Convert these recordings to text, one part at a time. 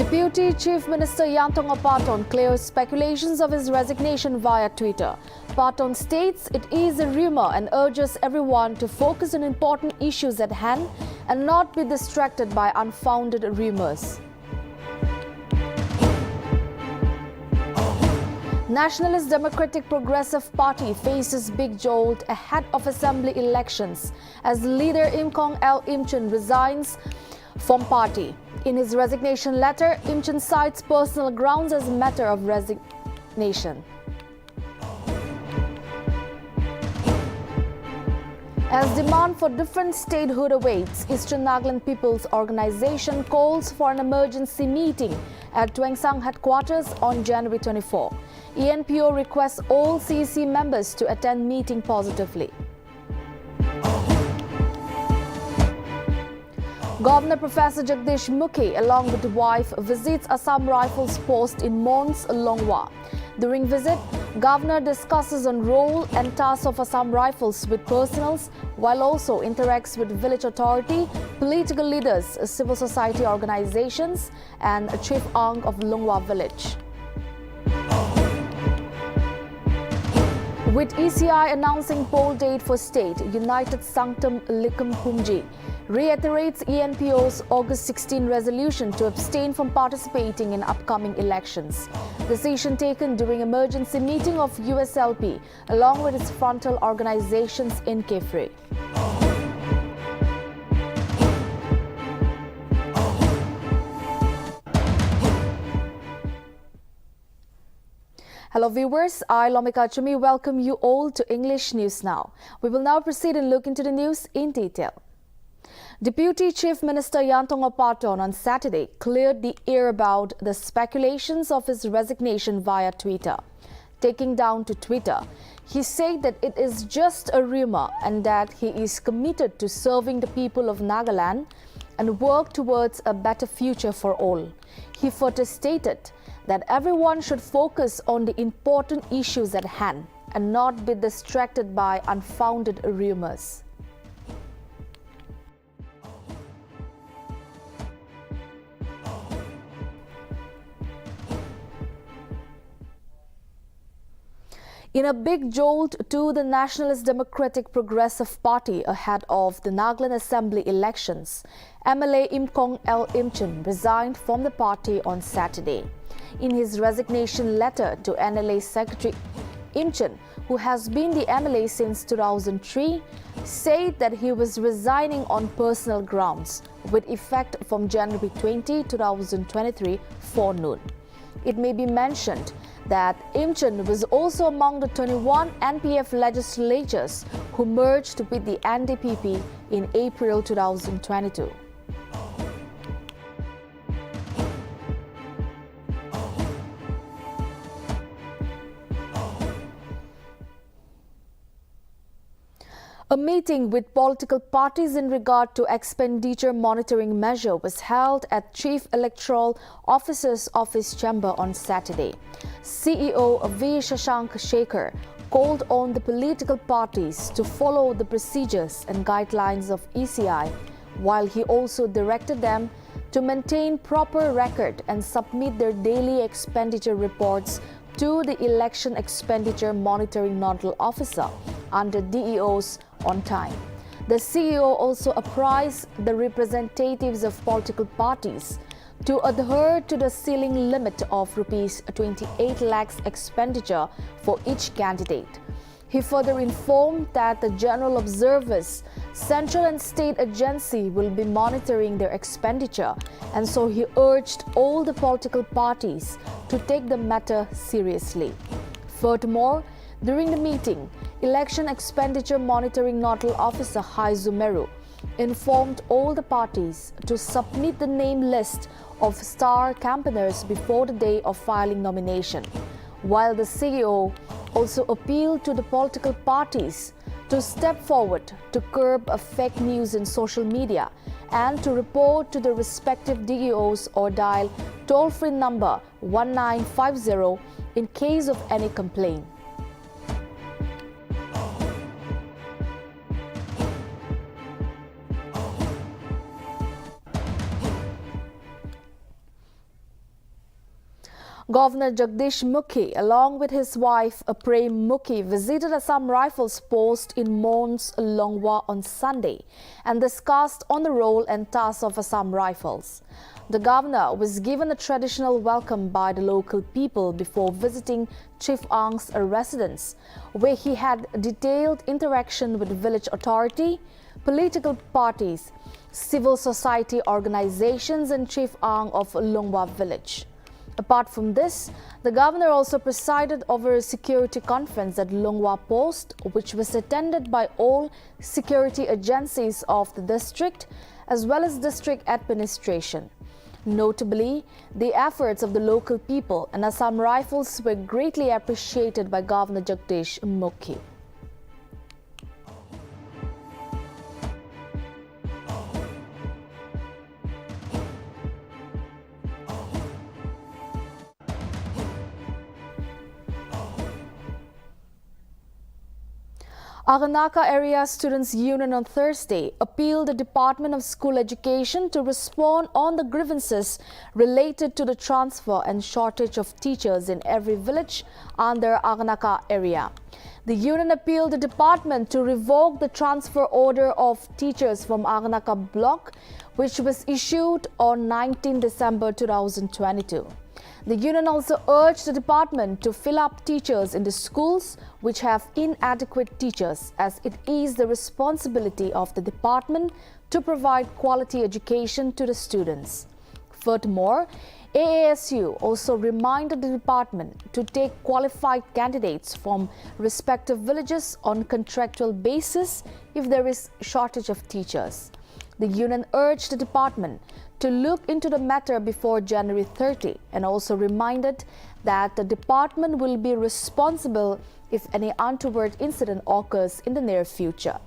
Deputy Chief Minister Yantonga Paton clears speculations of his resignation via Twitter. Paton states it is a rumor and urges everyone to focus on important issues at hand and not be distracted by unfounded rumors. Nationalist Democratic Progressive Party faces big jolt ahead of assembly elections as leader Nltv resigns from party. In his resignation letter, Nltv cites personal grounds as a matter of resignation. As demand for different statehood awaits, Eastern Nagaland People's Organization calls for an emergency meeting at Tuengsang headquarters on January 24. ENPO requests all CEC members to attend meeting positively. Governor Professor Jagdish Mukhi, along with wife, visits Assam Rifles post in Mons, Longwa. During visit, Governor discusses on role and tasks of Assam Rifles with personals, while also interacts with village authority, political leaders, civil society organizations, and Chief Ang of Longwa village. With ECI announcing poll date for state, United Sanctum Likum Pumji reiterates ENPO's August 16 resolution to abstain from participating in upcoming elections. Decision taken during emergency meeting of USLP along with its frontal organizations in Kefri. Hello viewers, I, Lomika Chumi, welcome you all to English News Now. We will now proceed and look into the news in detail. Deputy Chief Minister Yantonga Paton on Saturday cleared the air about the speculations of his resignation via Twitter. Taking down to Twitter, he said that it is just a rumor and that he is committed to serving the people of Nagaland and work towards a better future for all. He further stated that everyone should focus on the important issues at hand and not be distracted by unfounded rumors. In a big jolt to the Nationalist Democratic Progressive Party ahead of the Nagaland Assembly elections, MLA Nltv resigned from the party on Saturday. In his resignation letter to NLA Secretary, Nltv, who has been the MLA since 2003, said that he was resigning on personal grounds with effect from January 20, 2023 forenoon. It may be mentioned that Nltv was also among the 21 NPF legislators who merged with the NDPP in April 2022. A meeting with political parties in regard to expenditure monitoring measure was held at Chief Electoral Officer's Office Chamber on Saturday. CEO V. Shashank Shekhar called on the political parties to follow the procedures and guidelines of ECI, while he also directed them to maintain proper record and submit their daily expenditure reports to the Election Expenditure Monitoring Nodal Officer under DEOs on time. The CEO also apprised the representatives of political parties to adhere to the ceiling limit of Rs 28 lakhs expenditure for each candidate. He further informed that the General Observers, Central and State Agency will be monitoring their expenditure, and so he urged all the political parties to take the matter seriously. Furthermore, during the meeting, Election Expenditure Monitoring Nodal Officer Haizu Meru informed all the parties to submit the name list of star campaigners before the day of filing nomination, while the CEO also appealed to the political parties to step forward to curb fake news in social media and to report to the respective DEOs or dial toll-free number 1950 in case of any complaint. Governor Jagdish Mukhi, along with his wife Prem Mukhi, visited Assam Rifles post in Mons, Longwa on Sunday and discussed on the role and tasks of Assam Rifles. The governor was given a traditional welcome by the local people before visiting Chief Ang's residence, where he had detailed interaction with village authority, political parties, civil society organizations and Chief Ang of Longwa village. Apart from this, the governor also presided over a security conference at Longwa Post, which was attended by all security agencies of the district as well as district administration. Notably, the efforts of the local people and Assam Rifles were greatly appreciated by Governor Jagdish Mukhi. Aganaka Area Students' Union on Thursday appealed the Department of School Education to respond on the grievances related to the transfer and shortage of teachers in every village under Aganaka area. The union appealed the department to revoke the transfer order of teachers from Aganaka block, which was issued on 19 December 2022. The union also urged the department to fill up teachers in the schools which have inadequate teachers, as it is the responsibility of the department to provide quality education to the students. Furthermore, AASU also reminded the department to take qualified candidates from respective villages on contractual basis if there is shortage of teachers. The union urged the department to look into the matter before January 30 and also reminded that the department will be responsible if any untoward incident occurs in the near future.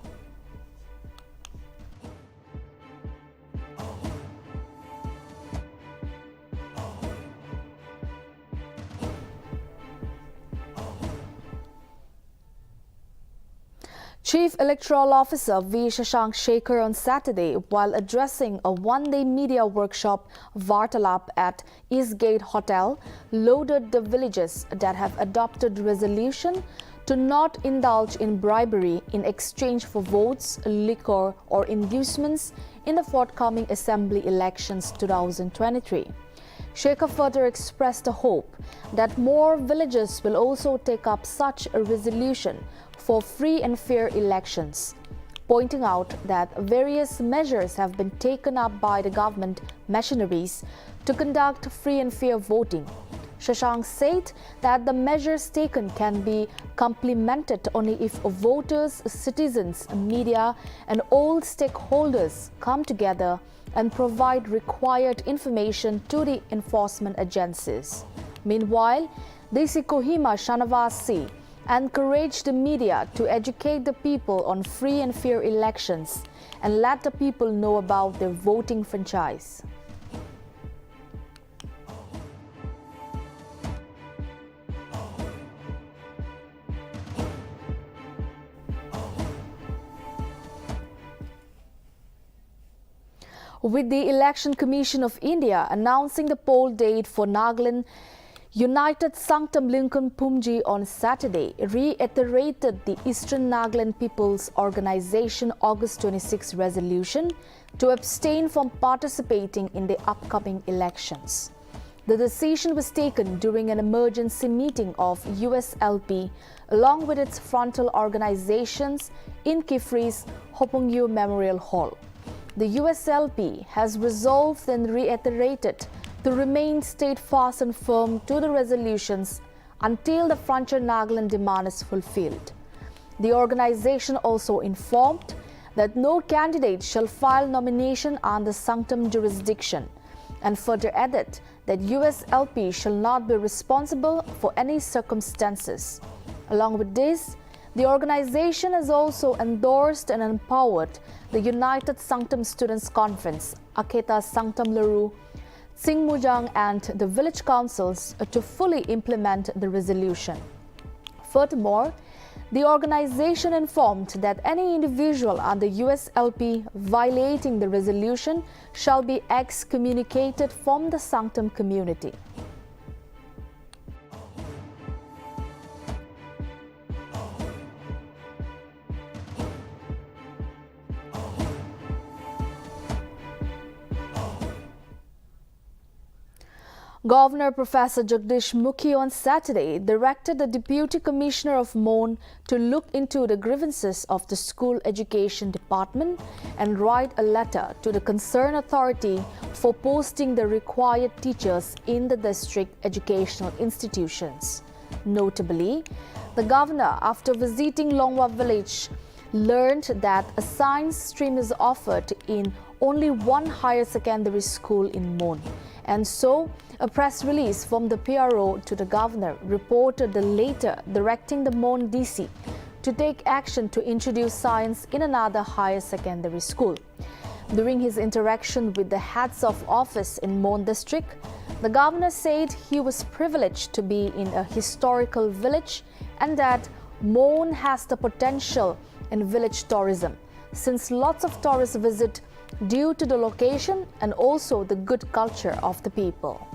Chief Electoral Officer V. Shashank Shekhar on Saturday, while addressing a one-day media workshop Vartalap at Eastgate Hotel, lauded the villages that have adopted resolution to not indulge in bribery in exchange for votes, liquor or inducements in the forthcoming Assembly elections 2023. Shekhar further expressed a hope that more villages will also take up such a resolution for free and fair elections, pointing out that various measures have been taken up by the government machineries to conduct free and fair voting. Shashank said that the measures taken can be complemented only if voters, citizens, media and all stakeholders come together and provide required information to the enforcement agencies. Meanwhile, DC Kohima Shanavasi encouraged the media to educate the people on free and fair elections and let the people know about their voting franchise. With the Election Commission of India announcing the poll date for Nagaland, United Sanctum Lincoln Pumji on Saturday reiterated the Eastern Nagaland People's Organization August 26 resolution to abstain from participating in the upcoming elections. The decision was taken during an emergency meeting of USLP along with its frontal organizations in Kifri's Hopungyu Memorial Hall. The USLP has resolved and reiterated to remain steadfast and firm to the resolutions until the Frontier Nagaland demand is fulfilled. The organization also informed that no candidate shall file nomination under sanctum jurisdiction and further added that USLP shall not be responsible for any circumstances. Along with this, the organization has also endorsed and empowered the United Sanctum Students Conference, Aketa Sanctum Laru, Singmujang and the village councils to fully implement the resolution. Furthermore, the organization informed that any individual under USLP violating the resolution shall be excommunicated from the sanctum community. Governor Professor Jagdish Mukhi on Saturday directed the Deputy Commissioner of Mon to look into the grievances of the School Education Department and write a letter to the concerned authority for posting the required teachers in the district educational institutions. Notably, the governor, after visiting Longwa village, learned that a science stream is offered in only one higher secondary school in Mon. And so, a press release from the PRO to the governor reported the latter directing the Mon DC to take action to introduce science in another higher secondary school. During his interaction with the heads of office in Mon district, the governor said he was privileged to be in a historical village and that Mon has the potential in village tourism, since lots of tourists visit due to the location and also the good culture of the people.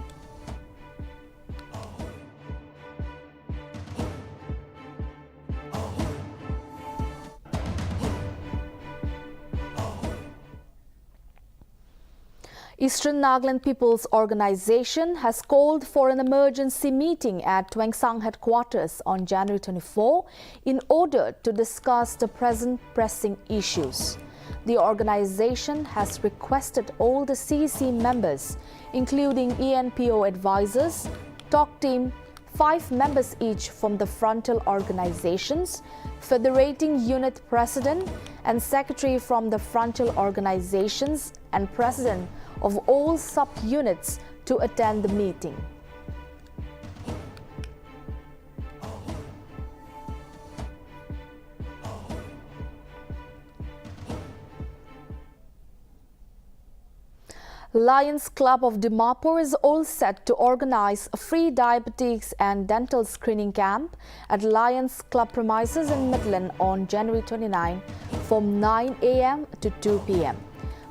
Eastern Nagaland People's Organization has called for an emergency meeting at Twangsang headquarters on January 24 in order to discuss the present pressing issues. The organization has requested all the CEC members, including ENPO advisors, talk team, 5 members each from the frontal organizations, federating unit president and secretary from the frontal organizations, and president of all sub-units to attend the meeting. Lions Club of Dimapur is all set to organize a free diabetes and dental screening camp at Lions Club premises in Midland on January 29 from 9 a.m. to 2 p.m.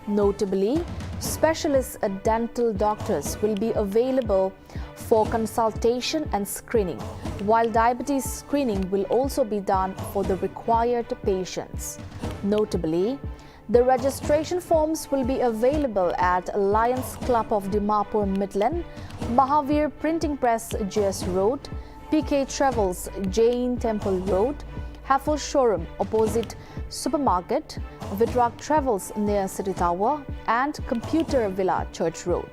Notably, specialist dental doctors will be available for consultation and screening, while diabetes screening will also be done for the required patients. Notably, the registration forms will be available at Lions Club of Dimapur Midland, Mahavir Printing Press GS Road, PK Travels Jain Temple Road, Haffle Showroom opposite Supermarket, Vidrak Travels near City Tower, and Computer Villa Church Road.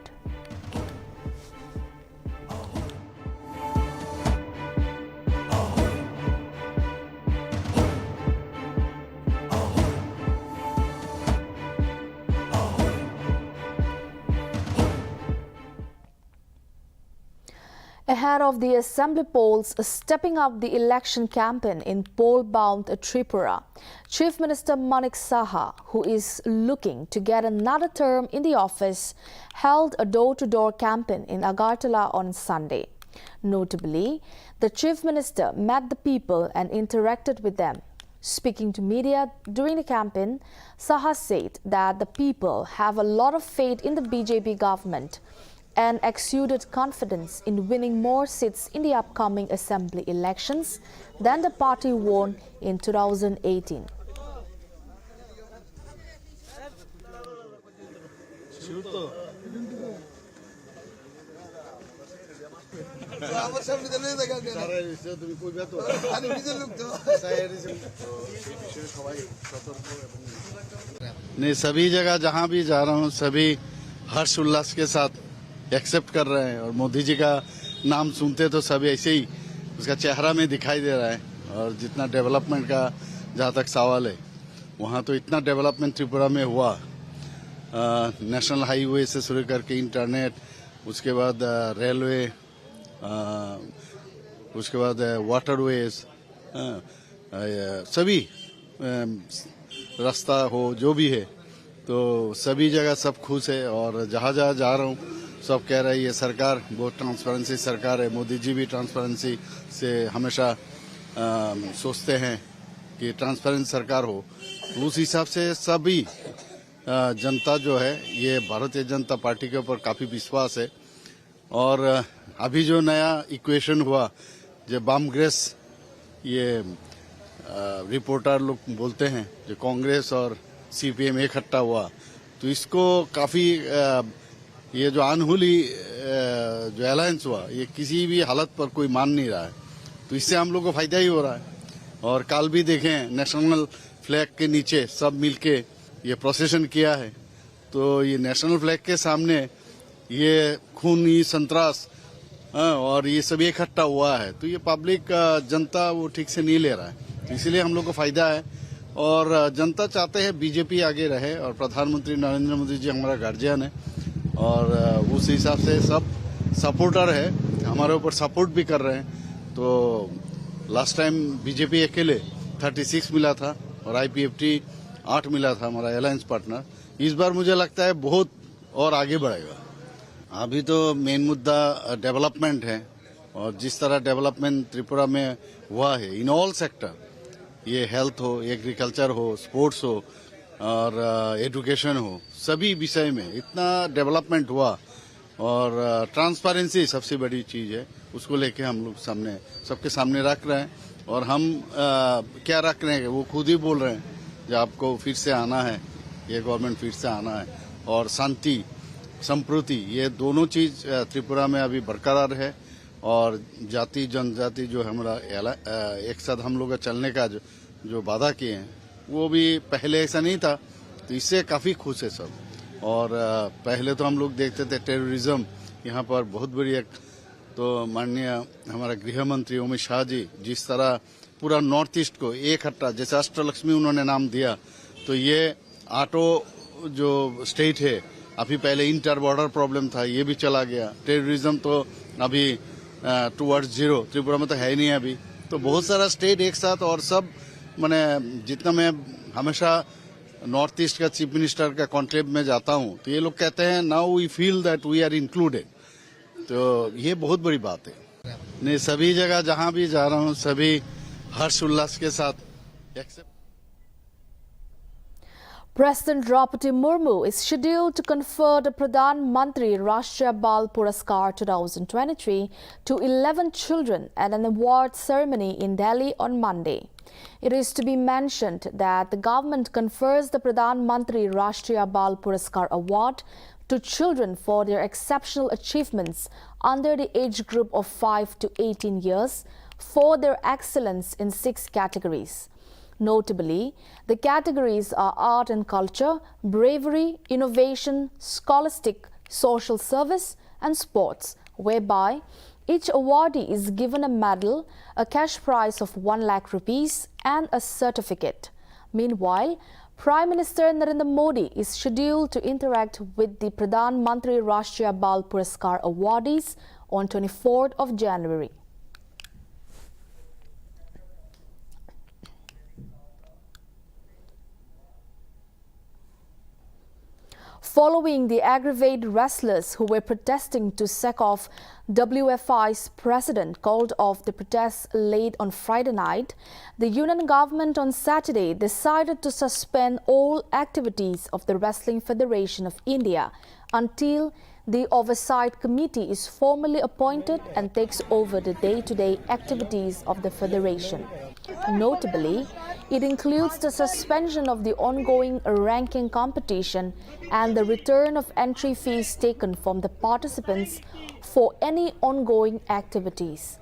Ahead of the assembly polls stepping up the election campaign in poll-bound Tripura, Chief Minister Manik Saha, who is looking to get another term in the office, held a door-to-door campaign in Agartala on Sunday. Notably, the Chief Minister met the people and interacted with them. Speaking to media during the campaign, Saha said that the people have a lot of faith in the BJP government and exuded confidence in winning more seats in the upcoming assembly elections than the party won in 2018. नहीं, सभी जगह जहां भी जा रहा हूं सभी हर्ष उल्लास के साथ एक्सेप्ट कर रहे हैं और मोदी जी का नाम सुनते तो सभी ऐसे ही उसका चेहरा में दिखाई दे रहा है। और जितना डेवलपमेंट का जहाँ तक सवाल है वहाँ तो इतना डेवलपमेंट त्रिपुरा में हुआ, नेशनल हाईवे से शुरू करके इंटरनेट, उसके बाद रेलवे, उसके बाद वाटरवेज, सभी रास्ता हो जो भी है तो सभी जगह सब खुश है। और जहाँ जहाँ जा रहा हूँ सब कह रहा है ये सरकार बहुत ट्रांसपेरेंसी सरकार है। मोदी जी भी ट्रांसपेरेंसी से हमेशा सोचते हैं कि ट्रांसपेरेंट सरकार हो, तो उस हिसाब से सभी जनता जो है ये भारतीय जनता पार्टी के ऊपर काफ़ी विश्वास है। और अभी जो नया इक्वेशन हुआ जो बामग्रेस ये रिपोर्टर लोग बोलते हैं जो कांग्रेस और सीपीएम इकट्ठा हुआ, तो इसको काफ़ी ये जो अनहोली जो अलायंस हुआ ये किसी भी हालत पर कोई मान नहीं रहा है, तो इससे हम लोग को फायदा ही हो रहा है। और कल भी देखें नेशनल फ्लैग के नीचे सब मिलके ये प्रोसेशन किया है, तो ये नेशनल फ्लैग के सामने ये खूनी संतरास और ये सब इकट्ठा हुआ है, तो ये पब्लिक जनता वो ठीक से नहीं ले रहा है, तो इसलिए हम लोग को फायदा है। और जनता चाहते हैं बीजेपी आगे रहे और प्रधानमंत्री नरेंद्र मोदी जी हमारा गार्जियन है और उस हिसाब से सब सपोर्टर है, हमारे ऊपर सपोर्ट भी कर रहे हैं। तो लास्ट टाइम बीजेपी अकेले 36 मिला था और IPFT 8 मिला था हमारा अलायंस पार्टनर। इस बार मुझे लगता है बहुत और आगे बढ़ेगा। अभी तो मेन मुद्दा डेवलपमेंट है और जिस तरह डेवलपमेंट त्रिपुरा में हुआ है इन ऑल सेक्टर, ये हेल्थ हो, एग्रीकल्चर हो, स्पोर्ट्स हो और एजुकेशन हो, सभी विषय में इतना डेवलपमेंट हुआ और ट्रांसपेरेंसी सबसे बड़ी चीज है, उसको लेके हम लोग सामने सबके सामने रख रहे हैं। और हम क्या रख रहे हैं वो खुद ही बोल रहे हैं कि आपको फिर से आना है, ये गवर्नमेंट फिर से आना है और शांति संप्रति ये दोनों चीज त्रिपुरा में अभी बरकरार है। और जाति जनजाति जो हमारा एक साथ हम लोग का चलने का जो वादा किए हैं वो भी पहले ऐसा नहीं था, तो इससे काफी खुश है सब। और पहले तो हम लोग देखते थे टेररिज्म यहाँ पर बहुत बड़ी एक, तो माननीय हमारा गृह मंत्री अमित शाह जी जिस तरह पूरा नॉर्थ ईस्ट को एक हट्टा जैसे अष्टलक्ष्मी उन्होंने नाम दिया, तो ये आटो जो स्टेट है अभी पहले इंटर बॉर्डर प्रॉब्लम था ये भी चला गया, टेररिज्म तो अभी टुवर्ड्स जीरो त्रिपुरा में तो है ही नहीं अभी। तो बहुत सारा स्टेट एक साथ और सब मैंने जितना मैं हमेशा नॉर्थ ईस्ट का चीफ मिनिस्टर का कॉन्क्लेव में जाता हूँ तो ये लोग कहते हैं now we feel that we are included, तो ये बहुत बड़ी बात है। नहीं, सभी जगह जहाँ भी जा रहा हूँ सभी हर्ष उल्लास के साथ accept. President Draupadi Murmu is scheduled to confer the Pradhan Mantri Rashtriya Bal Puraskar 2023 to 11 children at an award ceremony in Delhi on Monday. It is to be mentioned that the government confers the Pradhan Mantri Rashtriya Bal Puraskar Award to children for their exceptional achievements under the age group of 5 to 18 years for their excellence in 6 categories. Notably, the categories are art and culture, bravery, innovation, scholastic, social service and sports, whereby each awardee is given a medal, a cash prize of 1 lakh rupees and a certificate. Meanwhile, Prime Minister Narendra Modi is scheduled to interact with the Pradhan Mantri Rashtriya Bal Puraskar awardees on 24th of January. Following the aggravated wrestlers who were protesting to sack off WFI's president called off the protests late on Friday night, the Union government on Saturday decided to suspend all activities of the Wrestling Federation of India until the Oversight Committee is formally appointed and takes over the day-to-day activities of the Federation. Notably, it includes the suspension of the ongoing ranking competition and the return of entry fees taken from the participants for any ongoing activities.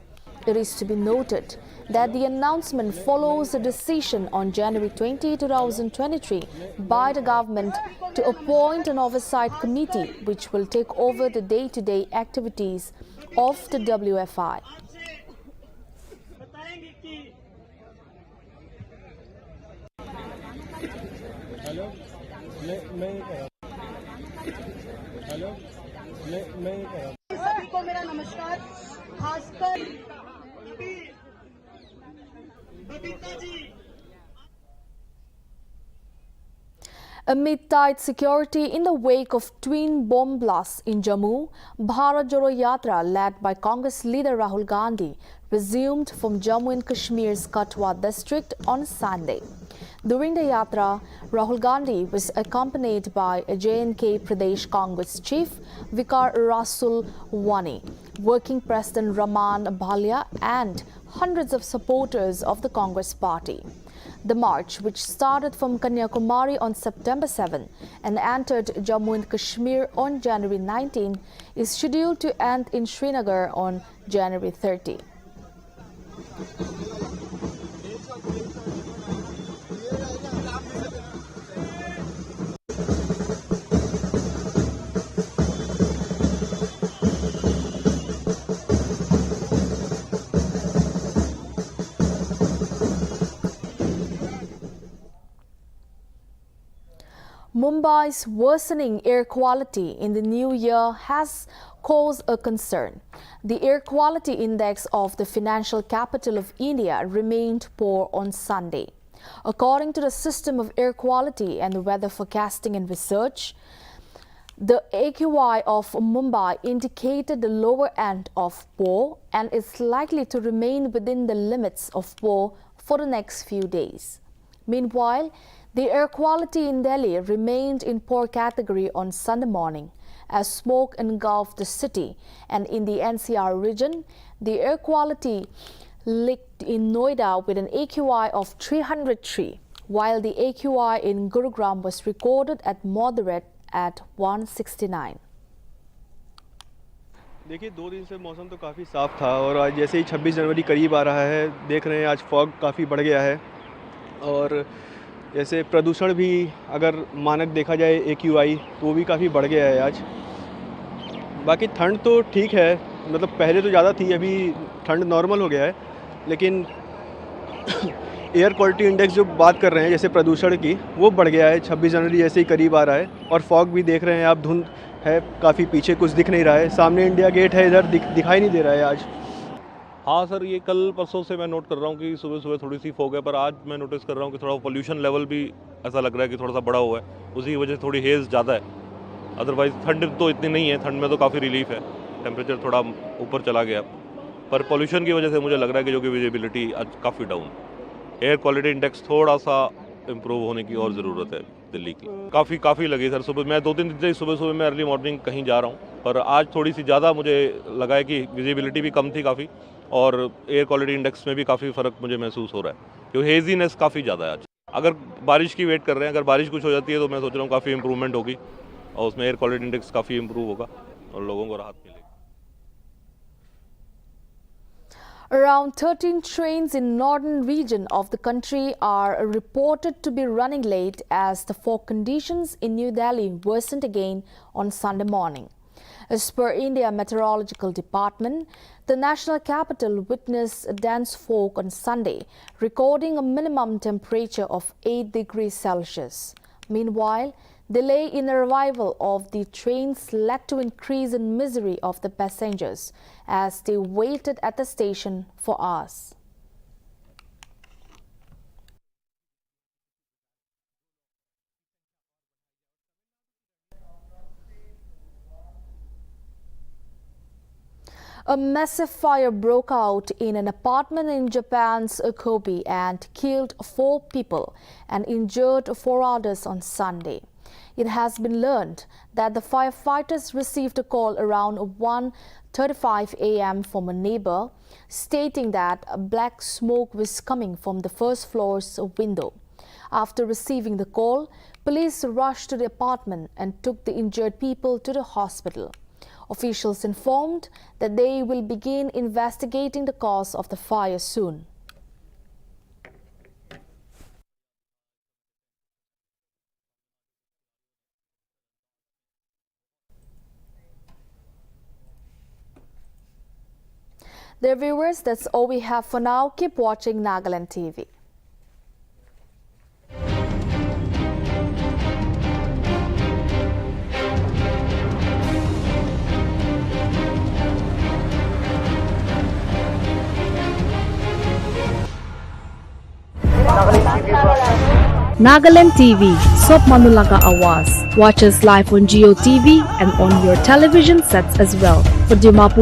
It is to be noted that the announcement follows a decision on January 20, 2023 by the government to appoint an oversight committee which will take over the day-to-day activities of the WFI. सभी को मेरा नमस्कार। खासकर Amid tight security in the wake of twin bomb blasts in Jammu, Bharat Jodo Yatra led by Congress leader Rahul Gandhi resumed from Jammu and Kashmir's Katwa district on Sunday. During the yatra, Rahul Gandhi was accompanied by J&K Pradesh Congress Chief Vikar Rasul Wani, Working President Raman Bhalia and hundreds of supporters of the Congress party. The march, which started from Kanyakumari on September 7 and entered Jammu and Kashmir on January 19, is scheduled to end in Srinagar on January 30. Mumbai's worsening air quality in the new year has caused a concern. The air quality index of the financial capital of India remained poor on Sunday. According to the System of Air Quality and Weather Forecasting and Research, the AQI of Mumbai indicated the lower end of poor and is likely to remain within the limits of poor for the next few days. Meanwhile, the air quality in Delhi remained in poor category on Sunday morning as smoke engulfed the city, and in the NCR region, the air quality leaked in Noida with an AQI of 303, while the AQI in Gurugram was recorded at moderate at 169. देखिए 2 दिन से मौसम तो काफ़ी साफ़ था और आज जैसे ही 26 जनवरी करीब आ रहा है देख रहे हैं आज फॉग काफ़ी बढ़ गया है और जैसे प्रदूषण भी अगर मानक देखा जाए AQI तो वो भी काफ़ी बढ़ गया है आज। बाकी ठंड तो ठीक है, मतलब पहले तो ज़्यादा थी, अभी ठंड नॉर्मल हो गया है, लेकिन एयर क्वालिटी इंडेक्स जो बात कर रहे हैं जैसे प्रदूषण की वो बढ़ गया है। 26 जनवरी जैसे ही करीब आ रहा है और फॉग भी देख रहे हैं आप, धुंध है काफ़ी, पीछे कुछ दिख नहीं रहा है, सामने इंडिया गेट है इधर दिखाई नहीं दे रहा है आज। हाँ सर, ये कल परसों से मैं नोट कर रहा हूँ कि सुबह सुबह थोड़ी सी फॉग है, पर आज मैं नोटिस कर रहा हूँ कि थोड़ा पोल्यूशन लेवल भी ऐसा लग रहा है कि थोड़ा सा बढ़ा हुआ है, उसी वजह से थोड़ी हेज़ ज़्यादा है। अदरवाइज़ ठंड तो इतनी नहीं है, ठंड में तो काफ़ी रिलीफ है, टेम्परेचर थोड़ा ऊपर चला गया, पर पोल्यूशन की वजह से मुझे लग रहा है कि जो कि विजिबिलिटी आज काफ़ी डाउन। एयर क्वालिटी इंडेक्स थोड़ा सा इम्प्रूव होने की और ज़रूरत है दिल्ली की। काफ़ी लगी सर, सुबह मैं 2-3 दिन से सुबह मैं अर्ली मॉर्निंग कहीं जा रहा हूँ, पर आज थोड़ी सी ज़्यादा मुझे लगा है कि विजिबिलिटी भी कम थी काफ़ी और एयर क्वालिटी इंडेक्स में भी काफ़ी फ़र्क मुझे महसूस हो रहा है, क्योंकि हेजीनेस काफ़ी ज़्यादा है आज। अगर बारिश की वेट कर रहे हैं, अगर बारिश कुछ हो जाती है तो मैं सोच रहा हूँ काफ़ी इंप्रूवमेंट होगी और उसमें एयर क्वालिटी इंडेक्स काफ़ी इंप्रूव होगा और लोगों को राहत मिलेगी। Around 13 trains in northern region of the country are reported to be running late as the fog conditions in New Delhi worsened again on Sunday morning. As per India Meteorological Department, the national capital witnessed a dense fog on Sunday, recording a minimum temperature of 8 degrees Celsius. Meanwhile, delay in the arrival of the trains led to increase in misery of the passengers as they waited at the station for hours. A massive fire broke out in an apartment in Japan's Kobe and killed 4 people and injured 4 others on Sunday. It has been learned that the firefighters received a call around 1:35 a.m. from a neighbor stating that black smoke was coming from the first floor's window. After receiving the call, police rushed to the apartment and took the injured people to the hospital. Officials informed that they will begin investigating the cause of the fire soon. Dear viewers, that's all we have for now. Keep watching Nagaland TV. Nagaland TV, Sop Manulaga Awas. Watch us live on Geo TV and on your television sets as well. For Dimapur